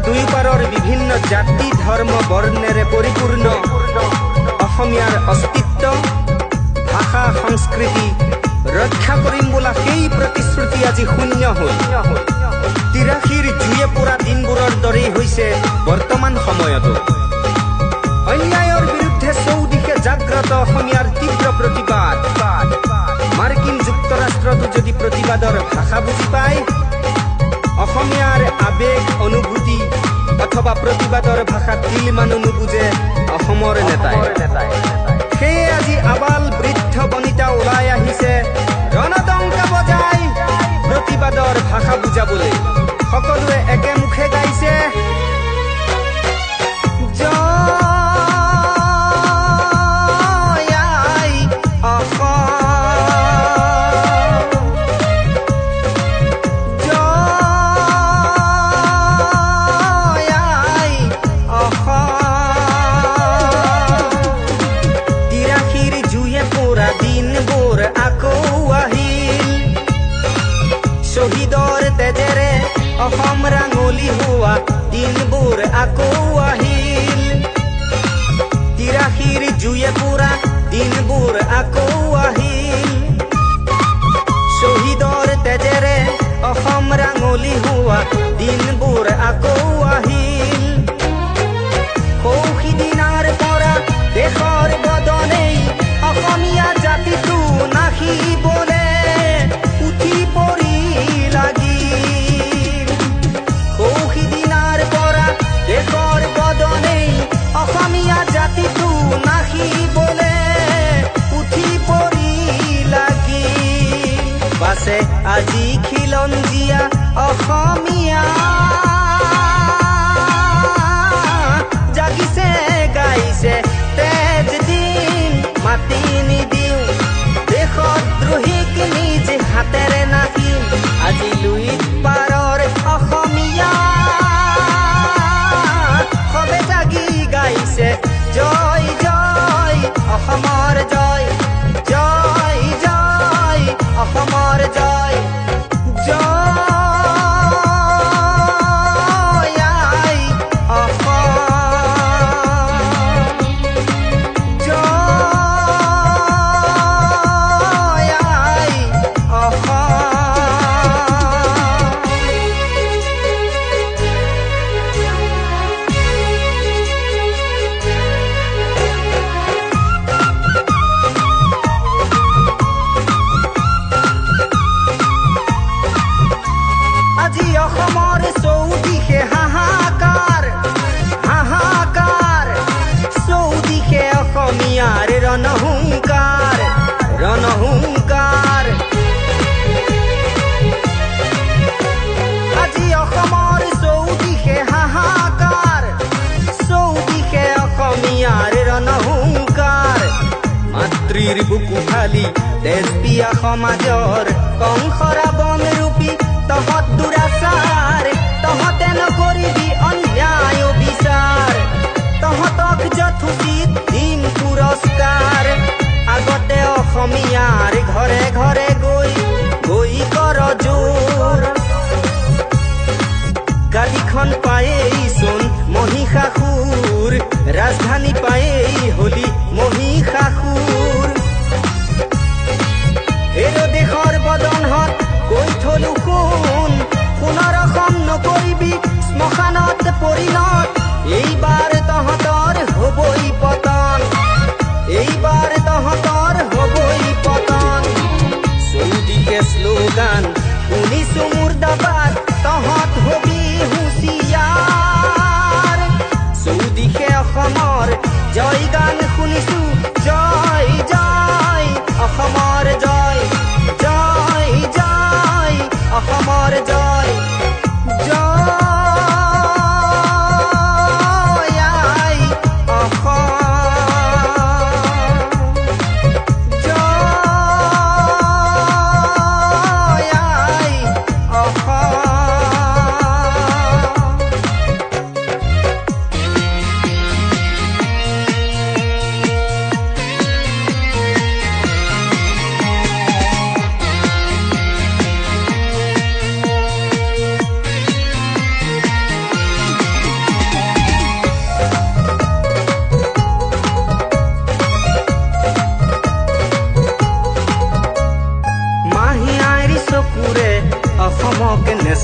দুই পাৰৰ বিভিন্ন জাতি ধৰ্ম বৰ্ণেৰে পৰিপূৰ্ণ অসমীয়াৰ অস্তিত্ব ভাষা সংস্কৃতি ৰক্ষা কৰিম বোলা সেই প্ৰতিশ্ৰুতি আজি শূন্য হ'ল। ৮৩ৰ জুয়ে পুৰা দিনবোৰৰ দৰেই হৈছে বৰ্তমান সময়তো। অন্যায়ৰ বিৰুদ্ধে চৌদিশে জাগ্ৰত অসমীয়াৰ তীব্ৰ প্ৰতিবাদ। মাৰ্কিন যুক্তৰাষ্ট্ৰতো যদি প্ৰতিবাদৰ ভাষা বুজি পায়, অসমীয়াৰ আবেগ অনুভূতি অথবা প্ৰতিবাদৰ ভাষাত তিল মানুহ নুবুজে অসমৰ নেতাই। সেয়ে আজি আবাল বৃদ্ধ বনিতা ওলাই আহিছে ৰণডংকা বজাই প্ৰতিবাদৰ ভাষা বুজাবলৈ। সকলোৱে একে মুখে গাইছে শহীদৰ তেজেৰে অসম ৰাঙলী হোৱা দিনবোৰ আকৌ আহিল। ৮৩ৰ জুয়ে পুৰা দিনবোৰ আকৌ আহিল। শহীদৰ তেজেৰে অসম ৰাঙলী হোৱা দিনবোৰ আকৌ আহিল। সৌসিদিনাৰ পৰা দেশৰ বদনেই অসমীয়া জাতিটো নাহিবলে উঠি পৰি লাগিল। সৌসিদিনাৰ পৰা দেশৰ বদনেই অসমীয়া জাতিটো নাহিবলে উঠি পৰি লাগিল। বাছে আজি খিলঞ্জীয়া অসমীয়া জাগিছে গাইছে তেজ দিম মাতি নিদিওঁ দেশদ্ৰোহীক নিজ হাতেৰে নাহিম। আজি লুইত পাৰৰ অসমীয়া সবে জাগি গাইছে জয় জয় অসমৰ জয়, জয় জয় অসমৰ জয়, জয় ৰণহুংকাৰ ৰণহুংকাৰ। আজি অসমৰ চৌদিশে হাহাকাৰ, চৌদিশে অসমীয়াৰ ৰণহুংকাৰ। মাতৃৰ বুকু ফালি তেজ পিয়া সমাজৰ কংসৰা বনৰূপী তহঁত দুৰাচাৰ। তহঁতে নকৰিবি অন্যায় বিচাৰ, তহঁতক যথোচিত দিম পুৰস্কাৰ। আগতে অসমীয়াৰ ঘৰে ঘৰে গৈ গৈ কৰ জোৰ। গালিখন পায়েই চোন মহিষাসুৰ, ৰাজধানী পায়েই হলি মহিষাসুৰ। হেৰ দেশৰ বদনহত কৈ থলো সোণ, সোণৰ অসম নকৰিবি শ্মশানত পৰিণত। এইবাৰ তহঁতৰ হ'বই পতন, এইবাৰ তহঁতৰ হ'বই পতন। চৌদিশে শ্লোগান শুনিছো মুৰ্দাবাদ, তহঁত হবি হুঁচিয়াৰ। চৌদিশে অসমৰ জয় গান শুনিছো জয় জয় অসমৰ জয়, জয় জয় অসমৰ জয়, জয়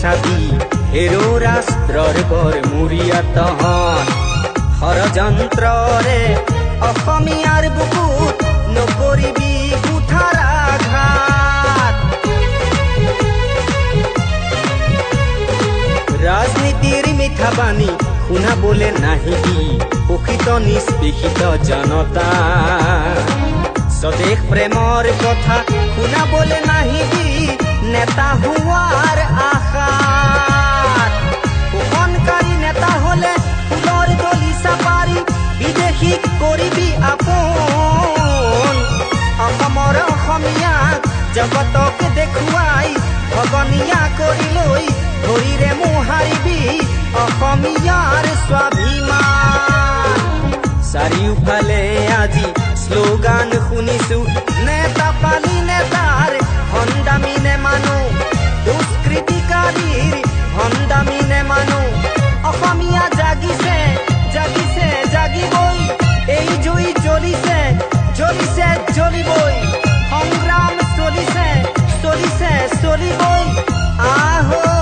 চাবি হেৰো ৰাষ্ট্ৰৰ বৰ মূৰীয়া তহঁত ষড়যন্ত্ৰৰে অসমীয়াৰ বুকুত নকৰিবি কুঠাৰ আঘাত ৰাজনীতিৰ মিঠা বাণী শুনাবলে নাহিবি শোষিত নিষ্পেষিত জনতা স্বদেশ প্ৰেমৰ কথা শুনাবলে নাহিবি নেতা হোৱাৰ আশাত শোষণকাৰী নেতা হলে ফুলৰ দলিচা পাৰি বিদেশীক কৰিবি আপোন অসমৰ অসমীয়াক জগতক দেখুৱাই ভগনীয়া কৰি লৈ ভৰিৰে মোহাৰিবি অসমীয়াৰ স্বাভিমান চাৰিওফালে আজি শ্লোগান শুনিছো নেতা পালি নেতাৰ ভণ্ডামি নেমানো দুষ্কৃতিকাৰীৰ ভণ্ডামি নেমানো অসমীয়া জাগিছে জাগিছে জাগিবই এই জুই জ্বলিছে জ্বলিছে জ্বলিবই সংগ্ৰাম চলিছে চলিছে চলিবই আহো